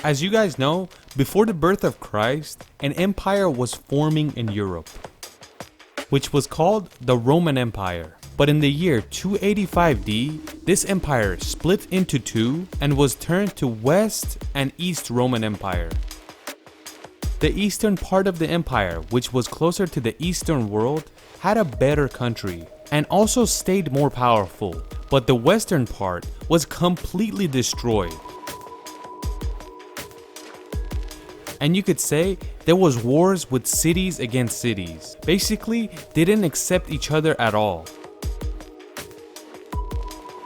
As you guys know, before the birth of Christ, an empire was forming in Europe, which was called the Roman Empire. But in the year 285 D, this empire split into two and was turned to West and East Roman Empire. The eastern part of the empire, which was closer to the eastern world, had a better country and also stayed more powerful, but the western part was completely destroyed. And you could say there was wars with cities against cities. Basically, they didn't accept each other at all.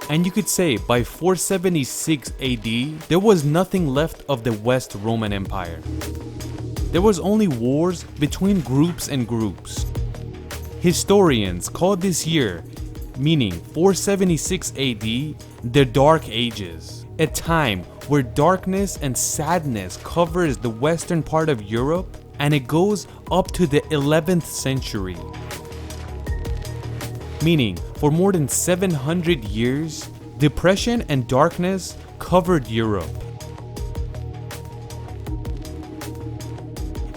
And you could say by 476 AD, there was nothing left of the West Roman Empire. There was only wars between groups and groups. Historians call this year, meaning 476 AD, the Dark Ages, a time where darkness and sadness covers the western part of Europe, and it goes up to the 11th century. Meaning, for more than 700 years, depression and darkness covered Europe.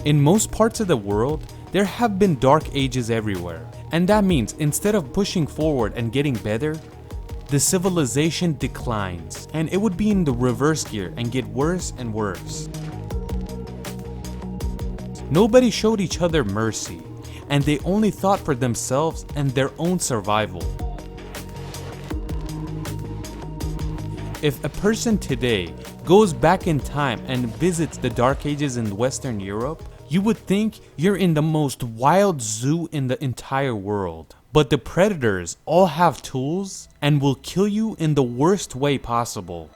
In most parts of the world, there have been dark ages everywhere, and that means instead of pushing forward and getting better, the civilization declines, and it would be in the reverse gear and get worse and worse. Nobody showed each other mercy, and they only thought for themselves and their own survival. If a person today goes back in time and visits the Dark Ages in Western Europe, you would think you're in the most wild zoo in the entire world. But the predators all have tools and will kill you in the worst way possible.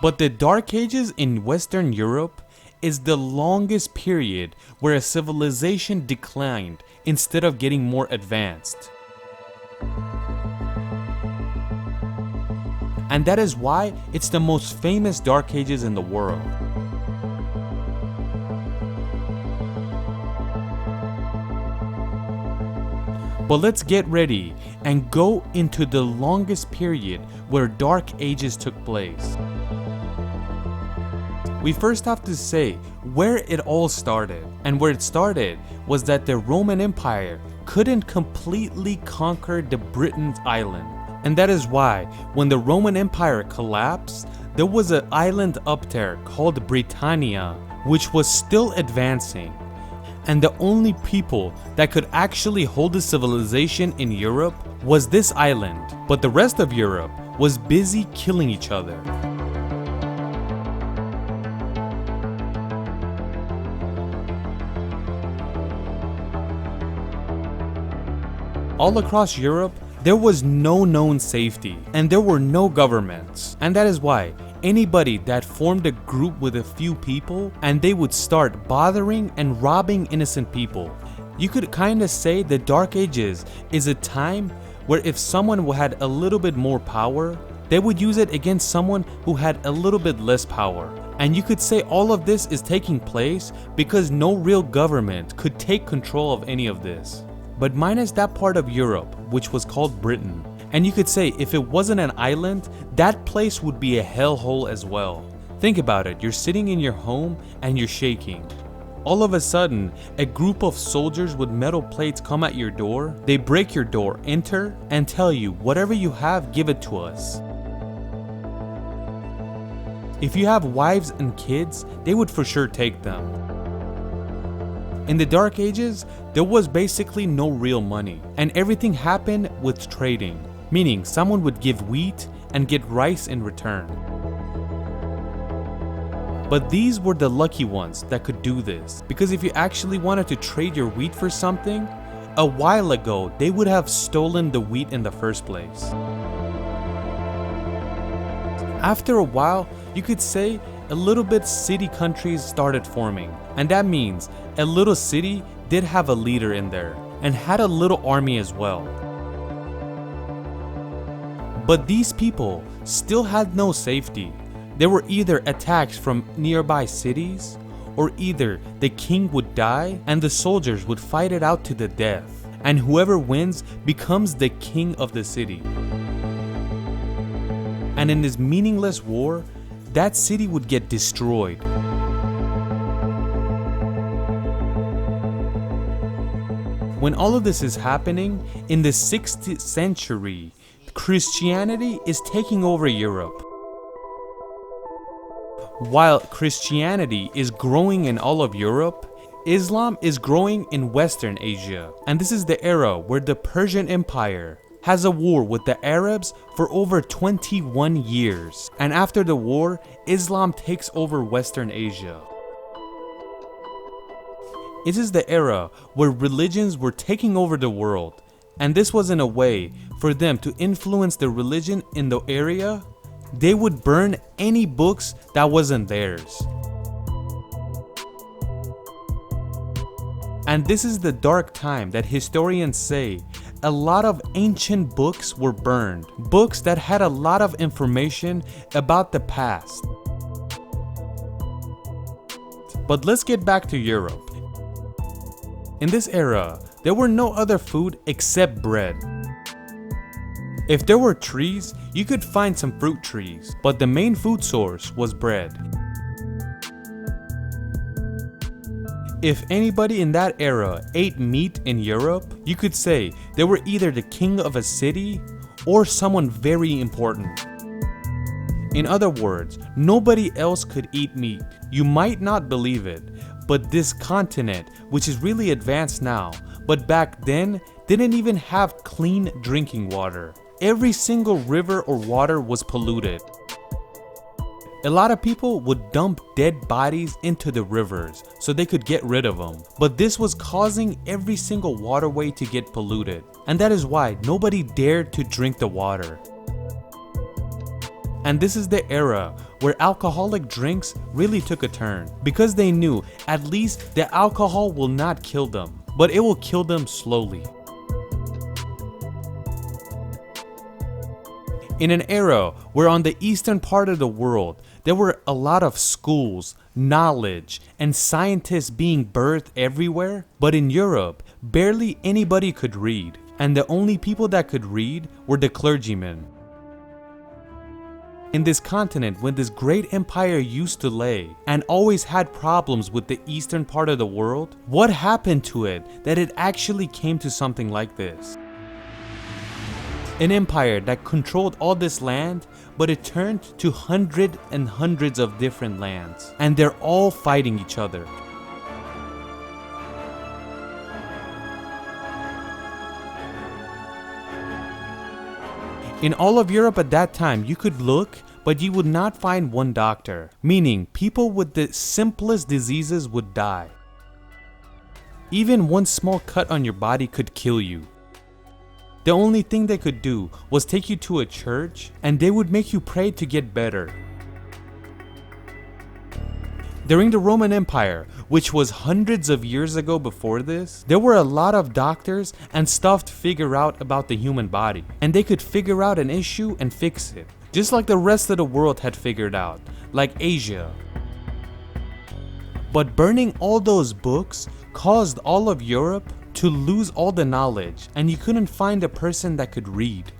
But the Dark Ages in Western Europe is the longest period where a civilization declined instead of getting more advanced. And that is why it's the most famous Dark Ages in the world. But let's get ready and go into the longest period where Dark Ages took place. We first have to say where it all started. And where it started was that the Roman Empire couldn't completely conquer the Britain's island. And that is why when the Roman Empire collapsed, there was an island up there called Britannia, which was still advancing. And the only people that could actually hold a civilization in Europe was this island, but the rest of Europe was busy killing each other. All across Europe, there was no known safety, and there were no governments. And that is why anybody that formed a group with a few people, and they would start bothering and robbing innocent people. You could kinda say the Dark Ages is a time where if someone had a little bit more power, they would use it against someone who had a little bit less power. And you could say all of this is taking place because no real government could take control of any of this. But minus that part of Europe, which was called Britain. And you could say if it wasn't an island, that place would be a hellhole as well. Think about it, you're sitting in your home and you're shaking. All of a sudden, a group of soldiers with metal plates come at your door, they break your door, enter, and tell you, whatever you have, give it to us. If you have wives and kids, they would for sure take them. In the Dark Ages, there was basically no real money, and everything happened with trading, meaning someone would give wheat and get rice in return. But these were the lucky ones that could do this, because if you actually wanted to trade your wheat for something, a while ago they would have stolen the wheat in the first place. After a while, you could say a little bit city countries started forming, and that means a little city did have a leader in there and had a little army as well. But these people still had no safety. They were either attacked from nearby cities, or either the king would die and the soldiers would fight it out to the death, and whoever wins becomes the king of the city. and in this meaningless war, that city would get destroyed. When all of this is happening, in the 6th century, Christianity is taking over Europe. While Christianity is growing in all of Europe, Islam is growing in Western Asia. And this is the era where the Persian Empire has a war with the Arabs for over 21 years. And after the war, Islam takes over Western Asia. It is the era where religions were taking over the world, and this was in a way for them to influence the religion in the area. They would burn any books that wasn't theirs. And this is the dark time that historians say a lot of ancient books were burned, books that had a lot of information about the past. But let's get back to Europe. In this era, there were no other food except bread. If there were trees, you could find some fruit trees, but the main food source was bread. If anybody in that era ate meat in Europe, you could say they were either the king of a city or someone very important. In other words, nobody else could eat meat. You might not believe it, but this continent, which is really advanced now, but back then didn't even have clean drinking water. Every single river or water was polluted. A lot of people would dump dead bodies into the rivers so they could get rid of them. But this was causing every single waterway to get polluted. And that is why nobody dared to drink the water. And this is the era where alcoholic drinks really took a turn, because they knew at least the alcohol will not kill them, but it will kill them slowly. In an era where on the eastern part of the world, there were a lot of schools, knowledge, and scientists being birthed everywhere, but in Europe, barely anybody could read, and the only people that could read were the clergymen. In this continent, when this great empire used to lay and always had problems with the eastern part of the world, what happened to it that it actually came to something like this? An empire that controlled all this land, but it turned to hundreds and hundreds of different lands, and they're all fighting each other. In all of Europe at that time, you could look, but you would not find one doctor, meaning people with the simplest diseases would die. Even one small cut on your body could kill you. The only thing they could do was take you to a church, and they would make you pray to get better. During the Roman Empire, which was hundreds of years ago before this, there were a lot of doctors and stuff to figure out about the human body, and they could figure out an issue and fix it, just like the rest of the world had figured out, like Asia. But burning all those books caused all of Europe to lose all the knowledge, and you couldn't find a person that could read.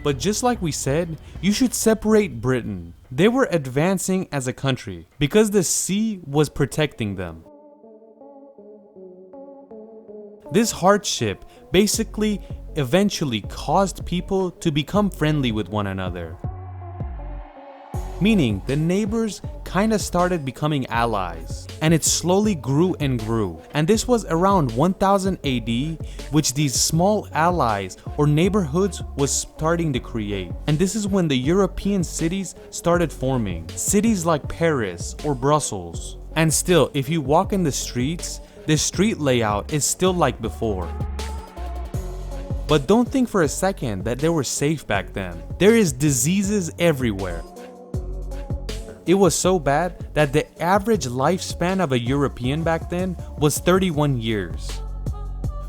But just like we said, you should separate Britain. They were advancing as a country because the sea was protecting them. This hardship basically eventually caused people to become friendly with one another. Meaning the neighbors kinda started becoming allies, and it slowly grew and grew. And this was around 1000 AD, which these small allies or neighborhoods was starting to create. And this is when the European cities started forming, cities like Paris or Brussels. And still, if you walk in the streets, the street layout is still like before. But don't think for a second that they were safe back then. There is diseases everywhere. It was so bad that the average lifespan of a European back then was 31 years.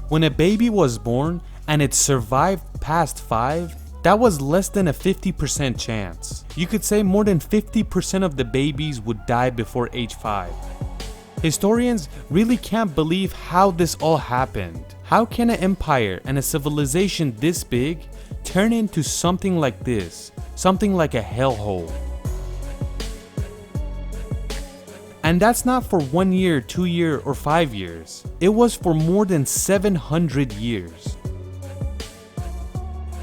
When a baby was born and it survived past 5, that was less than a 50% chance. You could say more than 50% of the babies would die before age 5. Historians really can't believe how this all happened. How can an empire and a civilization this big turn into something like this, something like a hellhole. And that's not for 1 year, 2 years, or 5 years. It was for more than 700 years.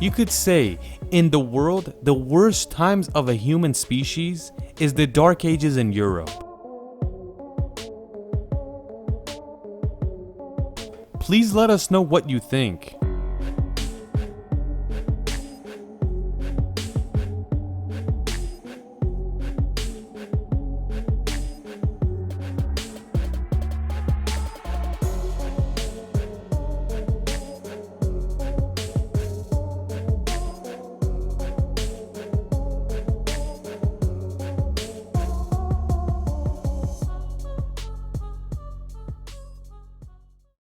You could say, in the world, the worst times of a human species is the Dark Ages in Europe. Please let us know what you think.